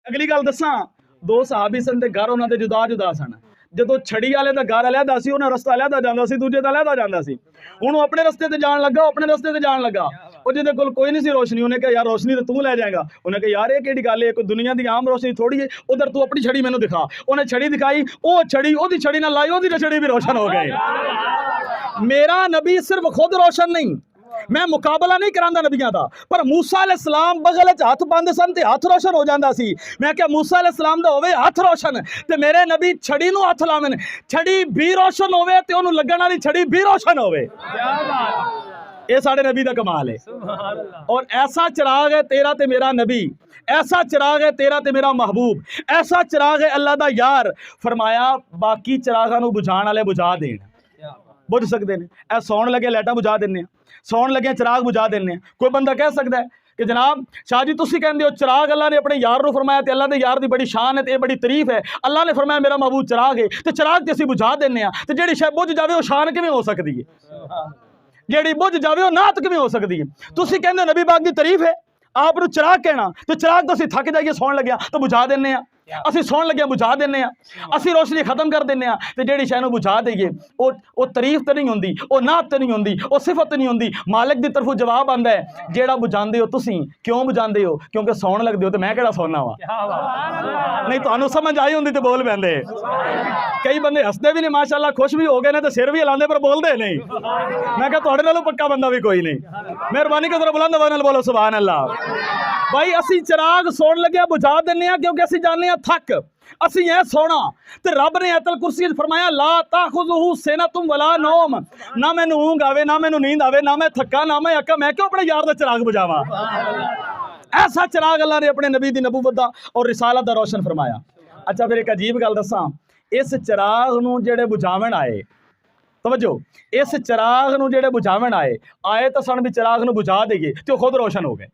अगली गल दसा, दो सहाबी सन ते घर उन्हां दे जुदा जुदा सन। ਜਦੋਂ ਛੜੀ ਵਾਲੇ ਦਾ ਘਰ ਅਲੱਗਾ ਸੀ, ਉਹਨਾਂ ਰਸਤਾ ਅਲੱਗਾ ਜਾਂਦਾ ਸੀ, ਦੂਜੇ ਦਾ ਅਲੱਗਾ ਜਾਂਦਾ ਸੀ। ਹੁਣ ਉਹ ਆਪਣੇ ਰਸਤੇ ਤੇ ਜਾਣ ਲੱਗਾ, ਆਪਣੇ ਰਸਤੇ ਤੇ ਜਾਣ ਲੱਗਾ। ਉਹ ਜਿਹਦੇ ਕੋਲ ਕੋਈ ਨਹੀਂ ਸੀ ਰੋਸ਼ਨੀ, ਉਹਨੇ ਕਿਹਾ ਯਾਰ ਰੋਸ਼ਨੀ ਤੇ ਤੂੰ ਲੈ ਜਾਏਗਾ। ਉਹਨੇ ਕਿਹਾ ਯਾਰ ਇਹ ਕਿਹੜੀ ਗੱਲ ਹੈ, ਕੋਈ ਦੁਨੀਆ ਦੀ ਆਮ ਰੋਸ਼ਨੀ ਥੋੜੀ ਹੈ, ਉਧਰ ਤੂੰ ਆਪਣੀ ਛੜੀ ਮੈਨੂੰ ਦਿਖਾ। ਉਹਨੇ ਛੜੀ ਦਿਖਾਈ, ਉਹ ਛੜੀ ਉਹਦੀ ਛੜੀ ਨਾਲ ਲਾਈ, ਉਹਦੀ ਛੜੀ ਵੀ रोशन हो गई। मेरा नबी सिर्फ खुद रोशन नहीं, मैं मुकाबला नहीं करांदा नबियां दा, पर मूसा अलैहिस्सलाम बगल च हथ पांदे सन ते हथ रोशन हो जांदा सी। मैं क्या मूसा अलैहिस्सलाम दा होवे हथ रोशन ते मेरे नबी छड़ी नूं हथ लावन, छड़ी भी रोशन होवे ते ओनू लगण वाली छड़ी भी रोशन होवे। क्या बात, ये साडे नबी दा कमाल है। और ऐसा चिराग है तेरा ते मेरा नबी, ऐसा चिराग है तेरा ते मेरा महबूब, ऐसा चिराग है अल्लाह दा यार। फरमाया बाकी चिरागां नूं बुझाण वाले बुझा देण, बुझ सकते हैं। ऐ सौण लगे लाइटां बुझा दिंने, सौण लगे चिराग बुझा दिंने। कोई बंदा कह सकता है कि जनाब शाह जी तुसीं कहंदे हो चिराग अल्लाह ने अपने यार नूं फरमाया, ते अल्लाह दे यार दी बड़ी शान है, ते बड़ी तारीफ है। अल्लाह ने फरमाया मेरा महबूब चिराग है, ते चिराग ते असीं बुझा दिंने आ, ते जिहड़ी शै बुझ जावे वो शान किवें हो सकदी है? जिहड़ी बुझ जावे वो नात किवें हो सकदी है? तुसीं कहंदे नबी पाक दी तारीफ है, आप नूं चिराग कहना, तो चिराग तो असीं थक जाइए सौण लग्या तो बुझा दिंने आ, ਅਸੀਂ ਸੌਣ ਲੱਗਿਆ ਬੁਝਾ ਦਿੰਨੇ ਆ, ਅਸੀਂ ਰੋਸ਼ਨੀ ਖਤਮ ਕਰ ਦਿੰਨੇ ਆ। ਤੇ ਜਿਹੜੀ ਸ਼ੈ ਨੂੰ ਬੁਝਾ ਦਈਏ ਉਹ ਤਾਰੀਫ ਤੇ ਨਹੀਂ ਹੁੰਦੀ, ਉਹ ਨਾਤ ਤੇ ਨਹੀਂ ਹੁੰਦੀ, ਉਹ ਸਿਫਤ ਨਹੀਂ ਹੁੰਦੀ। ਮਾਲਕ ਦੀ ਤਰਫੋਂ ਜਵਾਬ ਆਂਦਾ ਹੈ ਜਿਹੜਾ ਬੁਝਾਉਂਦੇ ਹੋ ਤੁਸੀਂ, ਕਿਉਂ ਬੁਝਾਉਂਦੇ ਹੋ? ਕਿਉਂਕਿ ਸੌਣ ਲੱਗਦੇ ਹੋ ਤੇ ਮੈਂ ਕਿਹੜਾ ਸੌਣਾ ਵਾ। ਨਹੀਂ ਤੁਹਾਨੂੰ ਸਮਝ ਆਈ ਹੁੰਦੀ ਤੇ ਬੋਲ ਪੈਂਦੇ। ਕਈ ਬੰਦੇ ਹੱਸਦੇ ਵੀ ਨੇ ਮਾਸ਼ਾਅੱਲਾ, ਖੁਸ਼ ਵੀ ਹੋ ਗਏ ਨੇ ਤੇ ਸਿਰ ਵੀ ਹਿਲਾਉਂਦੇ ਪਰ ਬੋਲਦੇ ਨਹੀਂ। ਮੈਂ ਕਿਹਾ ਤੁਹਾਡੇ ਨਾਲੋਂ ਪੱਕਾ ਬੰਦਾ ਵੀ ਕੋਈ ਨਹੀਂ। ਮਿਹਰਬਾਨੀ ਕਰੋ ਜ਼ਰਾ ਬੁਲੰਦ ਆਵਾਜ਼ ਨਾਲ ਬੋਲੋ ਸੁਭਾਨ ਅੱਲਾਹ। भाई असी चिराग सौण लग्या बुझा दिंने आ, क्योंकि असी जाने थक, असी ऐ सोना। ते रब ने आयतल कुर्सी फरमाया ला ताखुज़ुहु सिनतुम वला नौम, ना मैनू ऊँघ आवे ना मैनू नींद आवे, ना मैं थका ना मैं अक्का, मैं क्यों अपने यार दा चिराग बुझावां? ऐसा चिराग अल्लाह ने अपने नबी दी नबूवत दा और रिसालत दा रोशन फरमाया। अच्छा फिर एक अजीब गल दसां, इस चिराग नूं जेड़े बुझावण आए, तवज्जो, इस चिराग नूं जेड़े बुझावण आए तो सन भी चिराग नूं बुझा देइए ते खुद रोशन हो गए।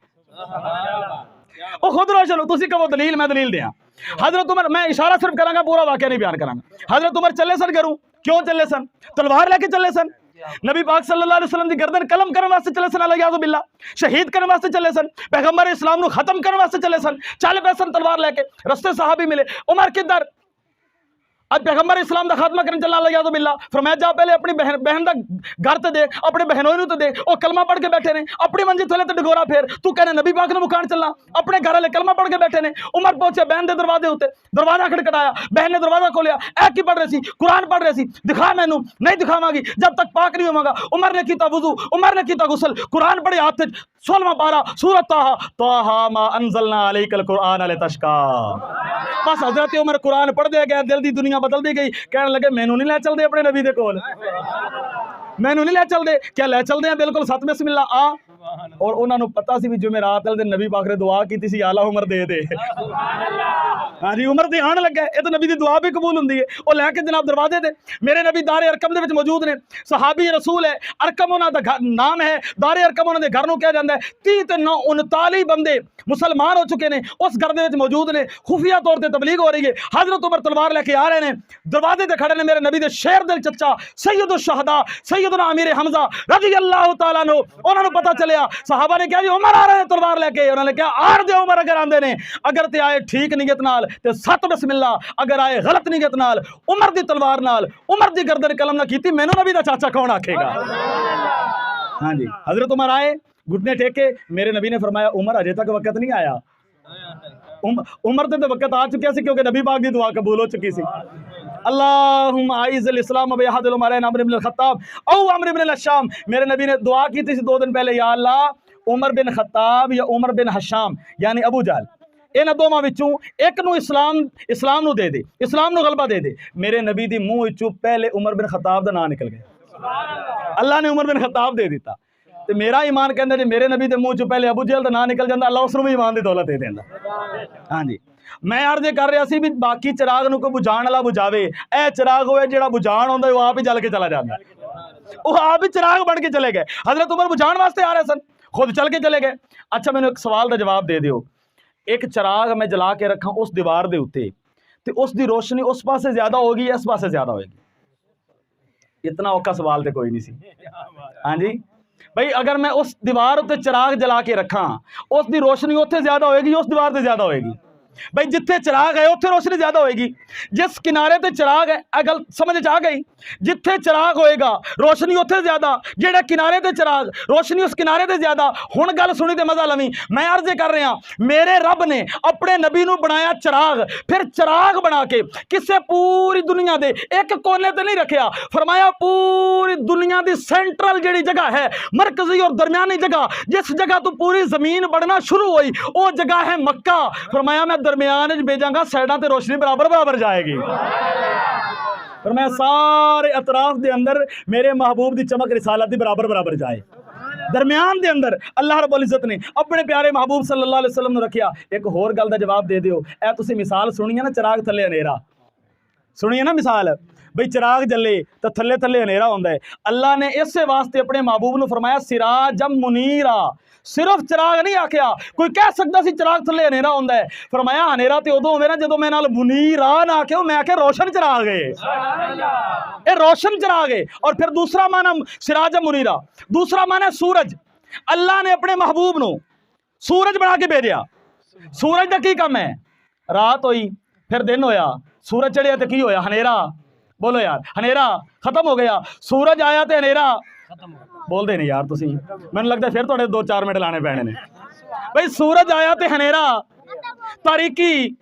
वो खुद रोशन हो, तुसी कहो दलील, मैं दलील दियां। हजरत उमर, मैं इशारा सिर्फ करांगा, पूरा वाकया नहीं बयान करांगा। हजरत उमर चले सन करूं, क्यों चले सन? तलवार लेके चले सन। नबी पाक सल्लल्लाहु अलैहि वसल्लम दी गर्दन कलम करने वास्ते चले सन, अलियाज़ु बिल्लाह, शहीद करने वास्ते चले सन, पैगंबर इस्लाम नूं खत्म करने वास्ते चले सन। चल पे सन तलवार लेके, रस्ते सहाबी मिले, उमर किधर? अब पैगंबर इस्लाम का खात्मा करने चलना लगा तो बिल्ला, फरमाया जा पहले अपनी बहन का घर तो देख, अपने बहनों तो देख, वो कलमा पढ़ के बैठे ने, अपनी मंजिल थले तो डगोरा फेर, तू कहने नबी पाक ने मुकान चलना, अपने घर वाले कलमा पढ़ के बैठे ने। उमर पहुंचे बहन के दरवाजे उत्ते, दरवाजा खटखटाया, बहन ने दरवाजा खोलिया, ऐ की पढ़ रही सी? कुरान पढ़ रही सी। दिखा मैनू, नहीं दिखावांगी जब तक पाक नहीं होवांगा। उमर ने कीता वुजू, उमर ने कीता गुसल, कुरान पढ़े हाथ 16वां पारा सूरत ताहा मा अंज़लना अलैकल कुरान लितशका। बस हजरत उमर कुरान पढ़ते गए, दिल की दुनिया बदलती गई। कहने लगे मैनू नहीं लै चलते अपने नबी दे कोल, मैनू नहीं लै चलते। क्या लै चलते हैं? बिल्कुल सत बिस्मिल्लाह आ। और उन्होंने पता सी भी जुमेरात वाले दिन नबी पाक ने दुआ की थी, आला उमर दे दे। हाँ जी, उमर दे आने लगा, ये तो नबी की दुआ भी कबूल होंगी है। वो लैके जनाब दरवाजे ते, मेरे नबी दारे अरकम दे विच मौजूद ने, सहाबी रसूल है, अरकम उन्हों का नाम है, दारे अरकम उन्होंने घर नूं कहा जाता है। 30 ते 39 बंदे मुसलमान हो चुके हैं, उस घर दे विच मौजूद ने, खुफिया तौर पर तबलीग हो रही है। हजरत उमर तलवार लेके आ रहे हैं, दरवाजे ते खड़े ने मेरे नबी दे शेर दिल चचा सैयदुल शहदा सैयदना अमीर हमजा रज़ी अल्लाह तआला अन्हु, उन्होंने पता चलिया। सहाबा ने कहा जी उमर आ रहे हैं तलवार लेके, उन्होंने कहा आर दे उमर अगर आंदे ने, अगर ते आए ठीक नीयत नाल ते सत बिस्मिल्लाह, अगर आए गलत नीयत नाल उमर दी तलवार नाल उमर दी गर्दन कलम ना कीती, मैनू नबी दा चाचा कौन आखेगा? हाँ जी, हजरत उमर आए, घुटने टेके, मेरे नबी ने फरमाया उमर अजे तक वक्त नहीं आया। उमर ते वक्त आ चुका सी, क्योंकि नबी पाक दी दुआ कबूल हो चुकी सी। अल्लाहुम्मा आइज़िल इस्लाम बिअहदिल उमरैन अमर इब्न खत्ताब औ अमर इब्न हशाम। मेरे नबी ने दुआ की थी 2 दिन पहले, या अल्लाह उमर बिन खत्ताब या उमर बिन हशाम यानी अबू जहल, इन्हां दोवां विचों एक नूं इस्लाम नूं दे दे, इस्लाम नूं गलबा दे दे। मेरे नबी दी मुंह विचों पहले उमर बिन खत्ताब दा नाम निकल गया, अल्लाह ने उमर बिन खत्ताब दे दिता। तो मेरा ईमान कहता जी मेरे नबी के मुँह चो पहले अबू जहल का नाम निकल जाता, अल्लाह उसनूं भी ईमान की दौलत दे देंदा। हाँ जी, मैं अर्ज कर रहा सी भी बाकी चिराग नूं कोई बुझाण वाला बुझावे, ए चिराग होए जिहड़ा बुझाण आउंदा वो आप ही जल के चला जाता, वो आप ही चिराग बन के चले गए। हजरत उमर बुझाण वास्ते आ रहे सन, खुद चल के चले गए। अच्छा मैनूं एक सवाल का जवाब दे दिओ, एक चिराग मैं जला के रखा उस दीवार के उत्ते, तो उसकी रोशनी उस पासे ज्यादा होगी या इस पासे ज्यादा होगी? इतना औखा सवाल तो कोई नहीं सी। हाँ जी भाई, अगर मैं उस दीवार उत्ते चिराग जला के रखा, उसकी रोशनी उत्थे ज्यादा होएगी, उस दीवार से ज्यादा होएगी? भाई जिथे चिराग है उत्थे रोशनी ज्यादा होएगी। जिस किनारे ते चिराग है, यह गल समझ आ गई, जिथे चिराग होएगा रोशनी उत्थे ज्यादा, जेड़े किनारे ते चिराग रोशनी उस किनारे ते ज्यादा। हुण गल सुनी ते मजा लवी, मैं अर्ज कर रहा, मेरे रब ने अपने नबी नूं बनाया चिराग, फिर चिराग बना के किसे पूरी दुनिया दे एक कोने ते नहीं रखिया, फरमाया पूरी दुनिया दी सेंट्रल जेड़ी जगह है, मरकजी और दरमियानी जगह, जिस जगह तो पूरी जमीन बढ़ना शुरू हुई वो जगह है मक्का। फरमाया मैं दरमियान च भेजांगा, साइडा ते रोशनी बराबर बराबर जाएगी। फरमाया सारे अतराफ दे अंदर मेरे महबूब दी चमक रिसालत दी बराबर बराबर जाए। दरमियान दे अंदर अल्लाह रब्बुल इज्जत ने अपने प्यारे महबूब सल्लल्लाहु अलैहि वसल्लम नूं रखिया। एक होर गल दा जवाब दे दिओ, ए तुसीं मिसाल सुनी है ना, चिराग थल्ले हनेरा सुनी है ना मिसाल, बई चिराग जले तो थल्ले थल्ले हनेरा होंदा है। अल्लाह ने इस वास्ते अपने महबूब नूं फरमाया सिराजम मुनीरा, सिर्फ चिराग नहीं आख्या। कोई कह सकता सी चिराग थल्ले हनेरा होंदा है, फरमाया हनेरा तो उदों होवे ना जदों मैं नाल मुनीरा ना आख्या, मैं आख्या रोशन चिराग है, ये रोशन चिराग है। और फिर दूसरा माना सिराजम मुनीरा, दूसरा माना सूरज। अल्लाह ने अपने महबूब नूं सूरज बना के भेजा। सूरज का की काम है, रात होई फिर दिन होया, सूरज चढ़िया तो की होया, हनेरा। बोलो यार, हनेरा खत्म हो गया, सूरज आया तो हनेरा बोलते नहीं यार तुसी, मैनूं लगता फिर थोड़े 2-4 मिनट लाने पैने ने। भाई सूरज आया तो हनेरा, तारीकी,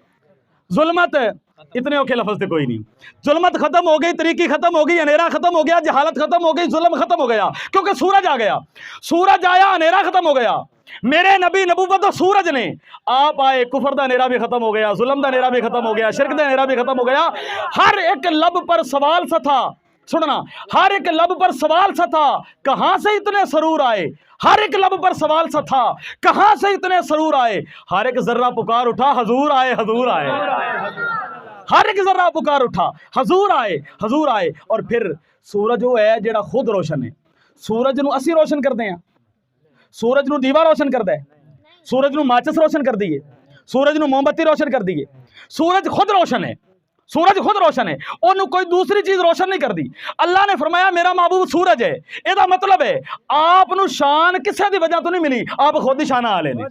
जुल्मत, इतने औखे लफ्ज थे कोई नहीं। जुल्मत खत्म हो गई, तरीकी खत्म हो गई, हनेरा खत्म हो गया, जहालत खत्म हो गई, जुल्म खत्म हो गया, क्योंकि सूरज आ गया। सूरज आया, हनेरा खत्म हो गया। मेरे नबी नबूवत तो सूरज ने, आप आए, कुफर दा नेरा भी खत्म हो गया, जुल्म दा नेरा भी खत्म हो गया, शिरक दा नेरा भी खत्म हो गया। हर एक लब पर सवाल सा था, सुनना, हर एक लब पर सवाल सा था, कहां से इतने सरूर आए। हर एक लब पर सवाल सा था, कहां से इतने सरूर आए। हर एक जर्रा पुकार उठा, हजूर आए, हजूर आए। हर एक जर्रा पुकार उठा, हजूर आए, हजूर आए। और फिर सूरज वो है जेड़ा खुद रोशन है। सूरज नूं असीं रोशन करते हैं, सूरज नूं दीवा रोशन करता है, सूरज नूं माचिस रोशन कर दी है, सूरज नूं मोमबत्ती रोशन कर दी है। सूरज खुद रोशन है, सूरज खुद रोशन है, उन्होंने कोई दूसरी चीज रोशन नहीं कर दी। अल्लाह ने फरमाया मेरा महबूब सूरज है, इसका मतलब है आप नूं शान किसी की वजह तो नहीं मिली, आप खुद ही शान वाले ने।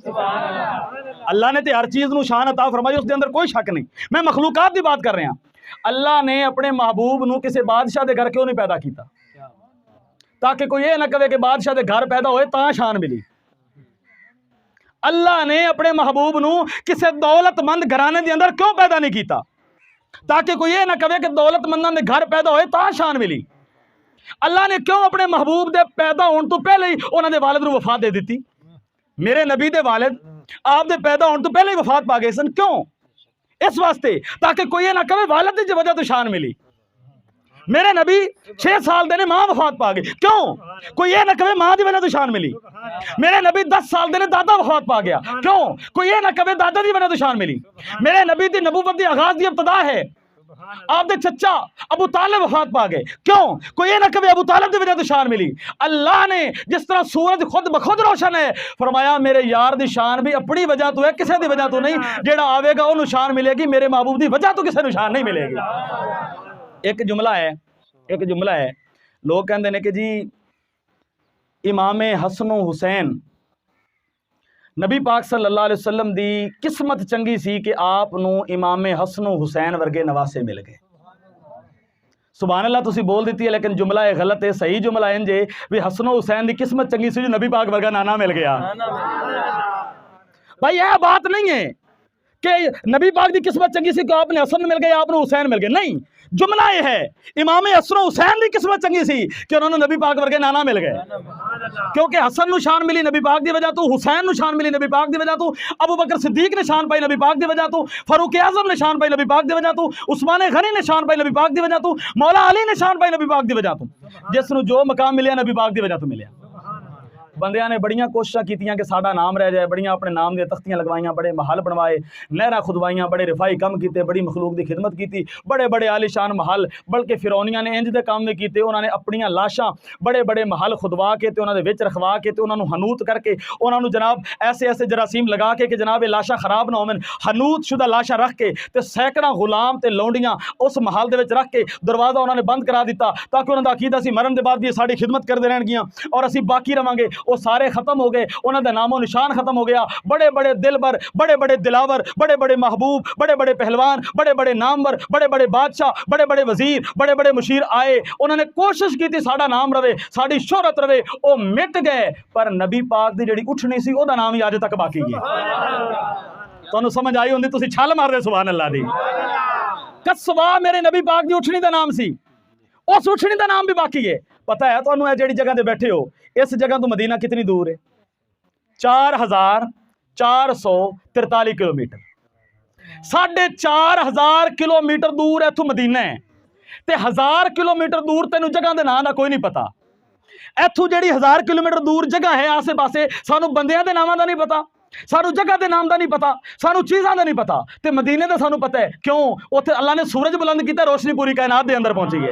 अल्लाह ने तो हर चीज नूं शान अता फरमाई, उसके अंदर कोई शक नहीं। मैं मखलूकात की बात कर रहा। अल्लाह ने अपने महबूब नूं किसी बादशाह के घर क्यों नहीं पैदा किया, ताकि कोई ये ना कहे कि बादशाह के घर पैदा होए तां शान मिली। अल्लाह ने अपने महबूब नूं किसी दौलतमंद घराने के अंदर क्यों पैदा नहीं किया, ताकि कोई ये ना कहे कि दौलतमंदों के घर पैदा होए तां शान मिली। अल्लाह ने क्यों अपने महबूब के पैदा होने तो पहले ही उन्होंने वालिद नूं वफात दे दी। मेरे नबी दे वालिद आप दे पैदा होने तो पहले ही वफात पा गए सन, क्यों? इस वास्ते ताकि कोई ये ना कहे वालिद की वजह तो शान मिली। मेरे नबी 6 साल देने मां वफात पा गई, क्यों? कोई ये ना कहे मां की वजह तो शान मिली। मेरे नबी 10 साल देने दादा वफात पा गया, क्यों? कोई ये ना कहे दादा की वजह तो शान मिली। मेरे नबी की नबूवत की आगाज की इब्तदा है, आपके चचा अबू तालिब वफात पा गए, क्यों? कोई ये ना कहे अबू तालिब की वजह तो शान मिली। अल्लाह ने जिस तरह सूरज खुद बखुद रोशन है, फरमाया मेरे यार की शान भी अपनी वजह तो है, किसी की वजह तो नहीं। जेड़ा आवेगा उन्होंने शान मिलेगी, मेरे महबूब की वजह तो किसी को शान नहीं मिलेगी। एक जुमला है, लोग कहते हैं कि जी इमाम हसन हुसैन नबी पाक सल्लल्लाहु अलैहि वसल्लम दी किस्मत चंगी सी कि आप नूं इमाम हसन हुसैन वर्गे नवासे मिल गए। सुभान अल्लाह तुसी बोल दी है, लेकिन जुमला है गलत है। सही जुमला इंज है भी हसन हुसैन दी किस्मत चंगी सी जो नबी पाक वर्गा नाना मिल गया। भाई यह बात नहीं है कि नबी पाक की किस्मत चंगी सी कि आपने हसन मिल गए, आपने हुसैन मिल गए, नहीं। जुमला यह है इमाम हसन हुसैन की किस्मत चंगी सी कि उन्होंने नबी पाक वर्गे नाना मिल गए, क्योंकि हसन नूं शान मिली नबी पाक की वजह तो, हुसैन नूं शान मिली नबी पाक की वजह तो, अबू बकर सिद्दीक ने शान पाई नबी पाक की वजह तो, फारूक आजम ने शान पाई नबी पाक की वजह तो, उस्मान गनी ने शान पाई नबी पाक की वजह तो, मौला अली ने शान पाई नबी पाक की वजह तो। जिसनूं जो मकाम मिलिया नबी पाक की वजह तो मिलिया। बंदियां ने बड़ियां कोशिशां कीतियां कि साडा नाम रह जाए, बड़ियां अपने नाम दी तख्तियां लगवाइयां, बड़े महल बनवाए, नहरां खुदवाइयां, बड़े रिफाई कम कीते, बड़ी मखलूक की खिदमत की, बड़े बड़े आलिशान महल, बल्कि फिरौनियां ने इंज दे काम भी कीते। उन्होंने अपनियां लाशां बड़े बड़े महल खुदवा के ते उन्होंने विच रखवा के ते उन्होंने हनूत करके उन्होंने जनाब ऐसे ऐसे जरासीम लगा के कि जनाब ये लाशां खराब ना होवन, हनूत शुदा लाशां रख के ते सैकड़ा गुलाम ते लौंडियां उस महल दे विच रख के दरवाज़ा उन्होंने बंद करा दिता, ताकि उन्होंने अकीदा सी मरण के बाद भी साड़ी खिदमत करते रहणगियां और असीं बाकी रवांगे। वो सारे खत्म हो गए, उन्होंने नामो निशान खत्म हो गया। बड़े बड़े दिलबर, बड़े बड़े दिलावर, बड़े बड़े महबूब, बड़े बड़े पहलवान, बड़े बड़े नामवर, बड़े बड़े बादशाह, बड़े बड़े वजीर, बड़े बड़े मुशीर आए, उन्होंने कोशिश की थी साडा नाम रवे, साडी शोहरत रवे, वो मिट गए। पर नबी पाक की जिहड़ी उठनी सी ओहदा नाम ही अज तक बाकी है। तुहानू समझ आई होंदी, तुसीं छल मार रहे सुभान अल्लाह दी। कसवा मेरे नबी पाक की उठनी का नाम सी, उस उठनी का नाम भी बाकी है। पता है तुहानू जिहड़ी जगह ते बैठे हो, इस जगह तो मदीना कितनी दूर है? 4443 किलोमीटर, 4,500 किलोमीटर दूर है इथों मदीना है। ते 1000 किलोमीटर दूर तेनू जगह के नाम का कोई नहीं पता। इथों जिहड़ी 1000 किलोमीटर दूर जगह है आसे पासे, सानू बंदियां दे नामां दा नहीं पता, सानू जगह के नाम का नहीं पता, सानू चीज़ों का नहीं पता। तो मदीने का सानू पता है, क्यों? उत्थे अल्लाह ने सूरज बुलंद किया, रोशनी पूरी कायनात के अंदर पहुंची है।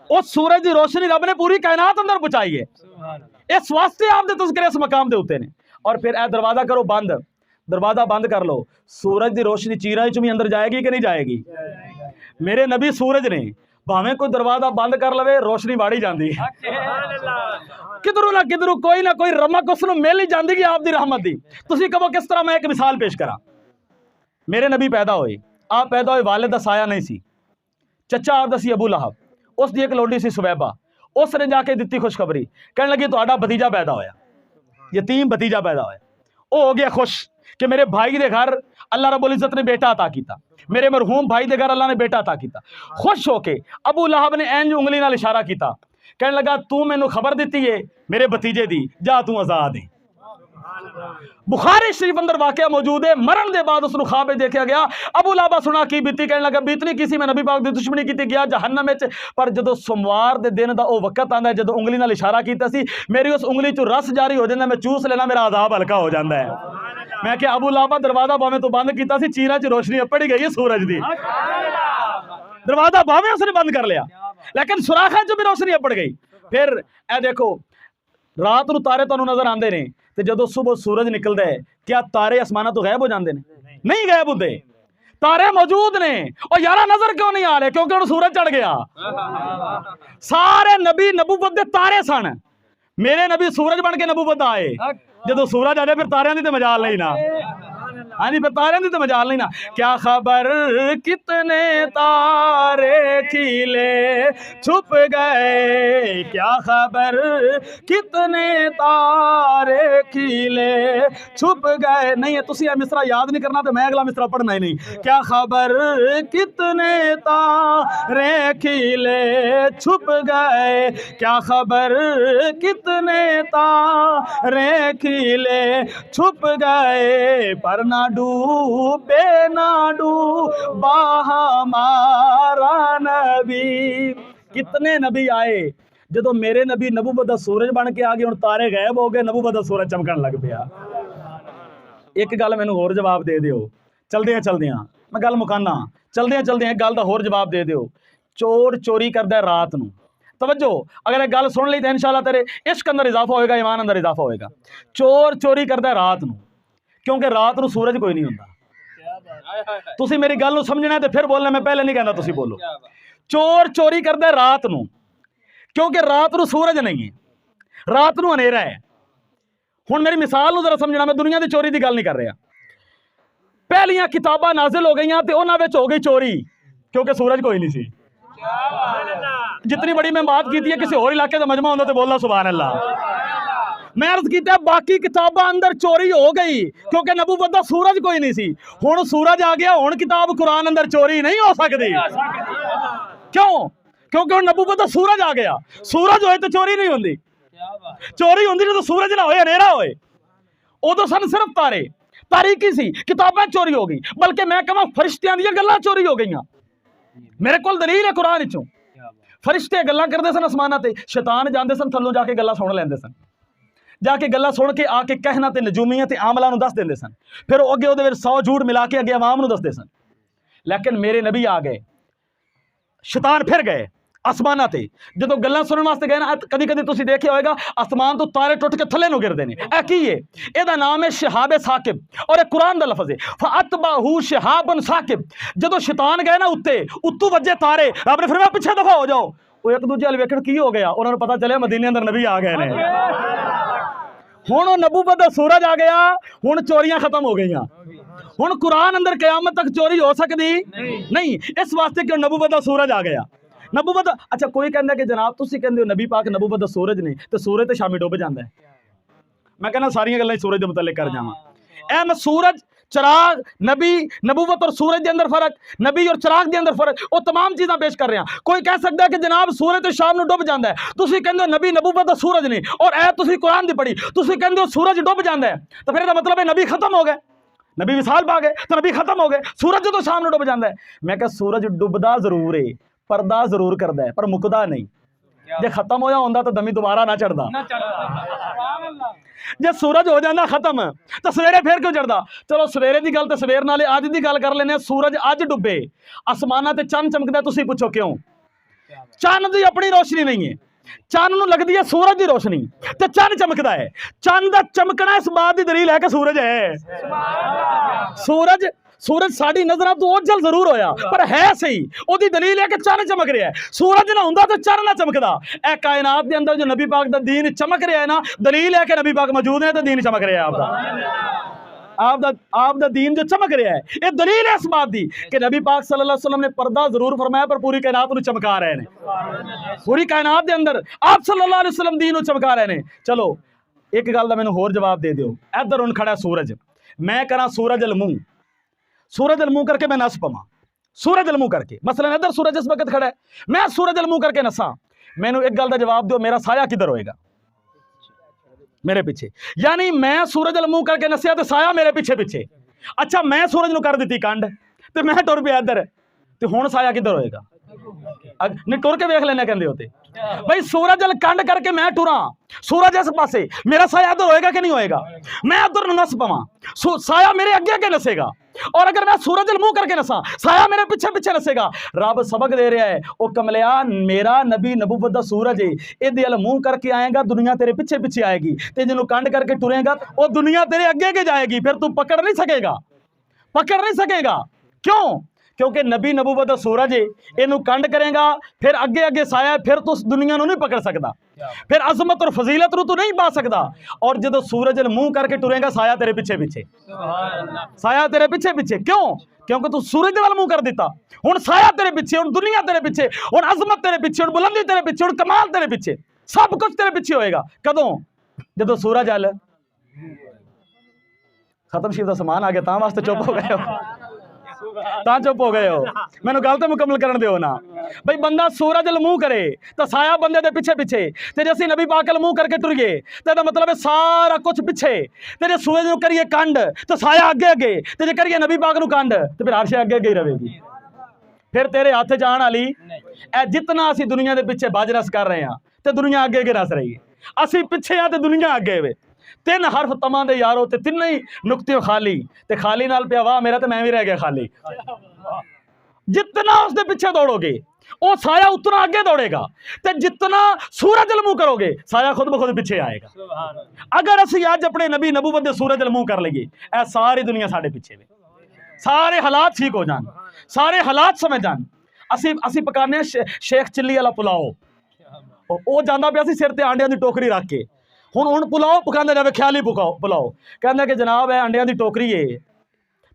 उस सूरज की रोशनी रब ने पूरी कायनात अंदर पहुंचाई है। इस वास्ते आप दे तज़किरे इस मकाम के उत्ते ने। और फिर ए दरवाजा करो बंद, दरवाजा बंद कर लो, सूरज की रोशनी चीरां च भी अंदर जाएगी कि नहीं जाएगी? मेरे नबी सूरज ने, भावें कोई दरवाजा बंद कर लवे, रोशनी वाड़ी जाती है। किधरों ना किधरों कोई ना कोई रमक उसनू मिल ही जाती है आपकी रहमत दी। तुसीं कहो किस तरह? मैं एक मिसाल पेश करा। मेरे नबी पैदा होए, आप पैदा होए, वालिद दा साया नहीं सी, चचा आपदा सी अबू लहब, उसकी एक लोडी सी सुवैबा, उसने जाके दिती खुशखबरी, कहने लगी तुहाडा भतीजा पैदा होया, यतीम भतीजा पैदा होया। वो हो गया खुश कि मेरे भाई के घर अल्लाह रब्बुल इज्जत ने बेटा अता किया, मेरे मरहूम भाई के घर अल्लाह ने बेटा अता किया। खुश होके अबू लहब ने इंज उंगली नाल इशारा किया, कहने लगा तू मैनू खबर दी है मेरे भतीजे दी, जा तू आजाद है। बुखारी शरीफ अंदर वाकया मौजूद है। मरण के बाद उसको ख्वाब में देखा गया, अबू लहब सुना की बीती, कहने लगा बीतनी किसी मैं नबी पाक की दुश्मनी की गया जहन्नम में। पर जो सोमवार के दिन का वह वक्त आता है, जो उंगली नाल इशारा किया सी, मेरी उस उंगली चो रस जारी हो जाता, मैं चूस लेना, मेरा अजाब हल्का हो जाता है। मैं क्या अबू लहब दरवाजा भावें तो बंद किया, चीरां च रोशनी अपड़ गई है सूरज की, दरवाजा भावें उसने बंद कर लिया, लेकिन सुराखा च भी रोशनी अपड़ गई। फिर ए देखो, रात को तारे तुहानू नजर आते हैं, तो जो सुबह सूरज निकलता है, क्या तारे आसमाना तो गायब हो जाते हैं? नहीं गायब होते, तारे मौजूद ने। और यारा नजर क्यों नहीं आ रहे? क्योंकि उन्हें सूरज चढ़ गया। सारे नबी नबूवत दे तारे सन, मेरे नबी सूरज बन के नबूवत आए। जो सूरज आ जाए फिर तारियां दी तो मजाल नहीं ना। हाँ जी, फिर तारियां दी तो मजाल नहीं ना। क्या खबर कितने तारे खिले छुप गए, क्या खबर कितने तारे खिले छुप गए। नहीं है तुसी मिसरा याद नहीं करना, तो मैं अगला मिसरा पढ़ना ही नहीं। क्या खबर कितने तारे खिले छुप गए, क्या खबर कितने तारे खिले छुप गए, पर ना डूबे ना डूबा हमारा नबी। कितने नबी आए, जो मेरे नबी नबूवत दा सूरज बन के आ गए, हुण तारे गायब हो गए, नबूवत दा सूरज चमकन लग पिया। एक गल मैनू होर जवाब दे दिओ, चलदियां मैं गल मुकाना, चलदियां एक गल दा होर जवाब दे दिओ। चोर चोरी करदा रात नूं, तवज्जो, अगर एक गल सुन ली तो इंशाअल्लाह तेरे इश्क अंदर इजाफा होएगा, ईमान अंदर इजाफा होएगा। चोर चोरी करदा रात नूं, क्योंकि रात नूं सूरज कोई नहीं हुंदा। तुसीं मेरी गल नूं समझना तो फिर बोलना, मैं पहले नहीं कहना, तुसीं बोलो। चोर चोरी करदा रात नूं, क्योंकि रात नूं सूरज नहीं है, रात नूं हनेरा है। हुण मेरी मिसाल नूं जरा समझना, मैं दुनिया की चोरी की गल नहीं कर रहा। पहलियां किताबां नाजिल हो गई तो उन्हां विच हो गई चोरी, क्योंकि सूरज कोई नहीं सी। जितनी बड़ी मैं बात की है, किसी और इलाके का मजमा होंदा तो बोलना सुभान अल्लाह। मैं अर्ज किया बाकी किताबां अंदर चोरी हो गई, क्योंकि नबूवत दा सूरज कोई नहीं सी। हुण सूरज आ गया, हुण किताब कुरान अंदर चोरी नहीं हो सकती। क्यों? क्योंकि हुण नबूवत दा सूरज आ गया। सूरज होए तो चोरी नहीं होंदी, चोरी होंदी जो सूरज ना होए, हनेरा होए। उदों सन सिर्फ तारे, तारीकी सी, किताबां चोरी हो गई। बल्कि मैं कहां फरिश्तियां दी गल्लां चोरी हो गई। मेरे कोल दलील है कुरान विचों, फरिश्ते गल्लां करदे सन आसमानां ते, शैतान जांदे सन थल्लों जाके गल्लां सुन लैंदे सन, जाके गल्लां सुन के आके कहना ते नजूमियत ते आमलां नूं दस दिंदे सन, फिर अगे उहदे विच 100 झूठ मिला के अगे आवाम नूं दसदे सन। लेकिन मेरे नबी आ गए, शैतान फिर गए आसमानां ते। जो गल्लां सुनने वास्ते गए ना, कदी कदी तुसीं देखिया होएगा आसमान तो तारे टुट के थल्ले नूं गिरदे ने। ए की है? इहदा नाम है शिहाबे साकिब, और एक कुरान दा लफ्ज़ है फअतबाहू शिहाबन साकिब। जो शैतान गए ना उत्ते, उत्तों वजे तारे, रब ने फरमाया पीछे दफा हो जाओ। ਉਹ ਇੱਕ ਦੂਜੇ ਵੱਲ ਵੇਖਣ ਕੀ ਹੋ ਗਿਆ, ਉਹਨਾਂ ਨੂੰ ਪਤਾ ਚੱਲਿਆ ਮਦੀਨੇ ਅੰਦਰ ਨਬੀ ਆ ਗਏ ਨੇ। ਹੁਣ ਉਹ ਨਬੂਵਤ ਦਾ ਸੂਰਜ ਆ ਗਿਆ, ਹੁਣ ਚੋਰੀਆਂ ਖਤਮ ਹੋ ਗਈਆਂ। ਹੁਣ ਕੁਰਾਨ ਅੰਦਰ ਕਿਆਮਤ ਤੱਕ ਚੋਰੀ ਹੋ ਸਕਦੀ ਨਹੀਂ, ਇਸ ਵਾਸਤੇ ਕਿ ਨਬੂਵਤ ਦਾ ਸੂਰਜ ਆ ਗਿਆ। ਨਬੂਵਤ ਅੱਛਾ, ਕੋਈ ਕਹਿੰਦਾ ਕਿ ਜਨਾਬ ਤੁਸੀਂ ਕਹਿੰਦੇ ਹੋ ਨਬੀ ਪਾਕ ਨਬੂਵਤ ਦਾ ਸੂਰਜ ਨੇ, ਤੇ ਸੂਰਜ ਤੇ ਸ਼ਾਮੀ ਡੁੱਬ ਜਾਂਦਾ ਹੈ। ਮੈਂ ਕਹਿੰਦਾ ਸਾਰੀਆਂ ਗੱਲਾਂ ਸੂਰਜ ਦੇ ਮੁਤਲਕ ਕਰ ਜਾਵਾਂ। ਐ ਮੈਂ ਸੂਰਜ, ਚਰਾਗ, नबी, नबूवत और सूरज के अंदर फर्क, नबी और चराग के अंदर फर्क, वो तमाम चीज़ां पेश कर रहे हैं। कोई कह सकता है कि जनाब सूरज तो शाम को डुब जाता है, तुसीं कहंदे हो नबी नबूवत दा सूरज नहीं, और ऐ तुसीं कुरान दी पढ़ी, तुसीं कहंदे हो सूरज डुब जाता है, तो फिर इसदा मतलब है नबी खत्म हो गए, नबी विसाल पा गए, तो नबी खत्म हो गए। सूरज जो शाम को डुब जाता है। मैं कहा सूरज डुबदा जरूर है, परदा जरूर करता है, पर मुकदा नहीं। जे खत्म होया होंदा तो दमी दोबारा ना चढ़दा। जे सूरज हो जाता खत्म तो सवेरे फिर क्यों चढ़ता। चलो सवेरे की गल तो सवेर नाले अज की गल कर लेने। सूरज अज डुबे, आसमाना ते चंद चमकदा, तुसीं पुछो क्यों? चंद की अपनी रोशनी नहीं है, चंद नूं लगदी है सूरज की रोशनी, ते चंद चमकदा है। चंद दा चमकना इस बात की दलील है कि सूरज है। सूरज साड़ी नजर तो ओझल जरूर होया, पर है सही, ओदी दलील है कि चंद चमक रहा है। सूरज ना हुंदा तो चंद ना चमकदा। ए कायनात के अंदर जो नबी पाक दा दीन चमक रहा है ना, दलील है कि नबी पाक मौजूद है तो दीन चमक रहा है। आपदा दीन जो चमक रहा है, ये दलील है इस बात की कि नबी पाक सल्लल्लाहु अलैहि वसल्लम ने पर्दा जरूर फरमाया, पर पूरी कायनात नूं चमका रहे हैं। पूरी कायनात के अंदर आप सल्लल्लाहु अलैहि वसल्लम दीन नूं चमका रहे हैं। चलो एक गल दा मैनूं होर जवाब दे दिओ। इधर हुण खड़ा सूरज, मैं करा सूरज अल मुंह, सूरज अल मुंह करके मैं नस पवां, सूरज अल मुंह करके, मसलन इधर सूरज इस वक्त खड़ा है, मैं सूरज अल मुंह करके नसा, मैनू एक गल का जवाब दो, मेरा साया किधर होएगा? मेरे पीछे। यानी मैं सूरज अल मुंह करके नसिया तो साया मेरे पीछे पीछे। अच्छा मैं सूरज नूं कर दी कंड तो मैं टुर पिया इधर, तो हुण साया किधर होएगा? नहीं टुर के वेख लेना कहंदे होते भाई, सूरज अल कंड करके मैं टुरा, सूरज इस पासे, मेरा साया इधर होएगा कि नहीं होएगा? मैं उधर नस पवां, साया मेरे अगे अगे नसेगा, और अगर मैं सूरज अल मुंह करके नसा, साया मेरे पीछे पीछे नसेगा। रब सबक दे रहा है, ओ कमलिया मेरा नबी नबूवत दा सूरज है, इहदे अल मुंह करके आएगा दुनिया तेरे पीछे पीछे आएगी, ते जिन्हों कंड करके टुरेगा वो दुनिया तेरे अगे अगे जाएगी, फिर तू पकड़ नहीं सकेगा, पकड़ नहीं सकेगा। क्यों? क्योंकि नबी नबूवत दा सूरज है, इनू कंड करेगा फिर अगे अगे साया, फिर तो दुनिया नूं नहीं पकड़ सकता, फिर अजमत और फजीलत नूं तू नहीं पा सकता। और जो सूरज मुंह करके टुरेगा साया तेरे पीछे पीछे, साया तेरे पीछे पीछे। क्यों? क्योंकि तू सूरज वाल मुंह कर दिता, हुण साया तेरे पीछे, हुण दुनिया तेरे पीछे, हुण अजमत तेरे पीछे, हुण बुलंदी तेरे पीछे, हुण कमाल तेरे पीछे, सब कुछ तेरे पीछे होएगा। कदों? जो सूरज अल खत्म शीफ का समान आ गया, तां वास्ते चुप हो गए हो, तां चुप हो गए हो। मैनू गल तो मुकम्मल करन दिओ ना। भाई बंदा सूरज अल मुंह करे तो साया बंदे दे पीछे पीछे, ते जे असीं नबी पाक अल मुंह करके टुर गए तो इसदा मतलब है सारा कुछ पीछे, ते जे सूरज नूं करिए कंड तो साया अगे अगे, ते जे करिए नबी पाक नूं कंड तो फिर हर शे अगे अगे ही रहेगी। फिर तेरे हथ जान वाली ए जितना असीं दुनिया के पिछे बज रस कर रहे हैं तो दुनिया अगे अगे रस रही है, असीं पिछे आ तो दुनिया अगे वे। तीन हरफ तमां दे यारो ते तीन ही नुकते खाली, ते खाली नाल पिया वाह मेरा तो मैं भी रह गया खाली। जितना उसके पीछे दौड़ोगे वो साया उतना आगे दौड़ेगा, ते जितना सूरज अल मुंह करोगे साया खुद ब खुद पीछे आएगा। अगर असीं अज अपने नबी नबूवत दे सूरज अल मुंह कर लईए, ए सारी दुनिया साडे पीछे वे, सारे हालात ठीक हो जान, सारे हालात समझ जान। असीं पकाने शेख चिल्ली वाला पुलाओ, वो जांदा पिया सी सिर ते आंडियां दी टोकरी रख के, हुण पुलाओ पकांदा जावे, ख्याली पुलाओ कहंदा कि जनाब है अंडियां दी टोकरी है,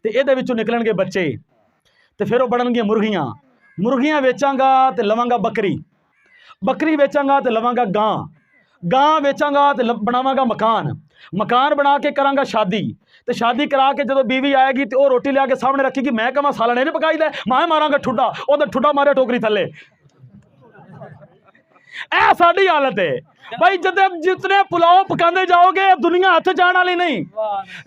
ते इहदे विचों निकलणगे बच्चे, ते फिर वो बनणगीਆਂ मुर्गियां, मुर्गियां बेचांगा ते लवांगा बकरी, बकरी बेचांगा ते लवांगा गां, गां बेचांगा ते बनावांगा मकान, मकान बना के करांगा शादी, तो शादी करा के जो बीवी आएगी तो वो रोटी लिया के सामने रखेगी, मैं कहां साला नहीं पकाई दे, मैं मारांगा ठुड्डा, वो तो ठुड्डा मारे टोकरी थले। ऐ साडी हालत है भाई, जितने पुलाव पकाते जाओगे दुनिया हथ जाने वाली नहीं,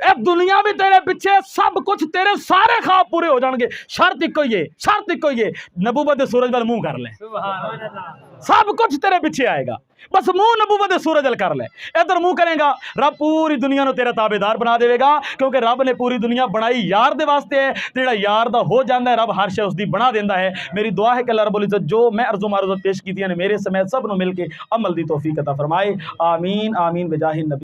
ए दुनिया भी तेरे पीछे, सब कुछ तेरे सारे ख्वाब पूरे हो जाएंगे। शर्त इको ही है, शर्त इको ही है, नबूवत दे सूरज वाल मुंह कर ले, सब कुछ तेरे पीछे आएगा, बस मुंह नबूवत दे सूरज वाल कर ले। इधर मुंह करेगा रब पूरी दुनिया नूं तेरा ताबेदार बना देगा, क्योंकि रब ने पूरी दुनिया बनाई यार दे वास्ते है, जेड़ा यार दा हो जाता है रब हर शे उसदी बना देंदा है। मेरी दुआ है कि अल्लाह रब्बुल इज्जत जो मैं अर्ज़ो मारूज़त पेश कीतियां ने मेरे समेत सब नूं मिल के अमल दी तौफीक अता फरमाए। आमीन आमीन बिजाहिन नबी।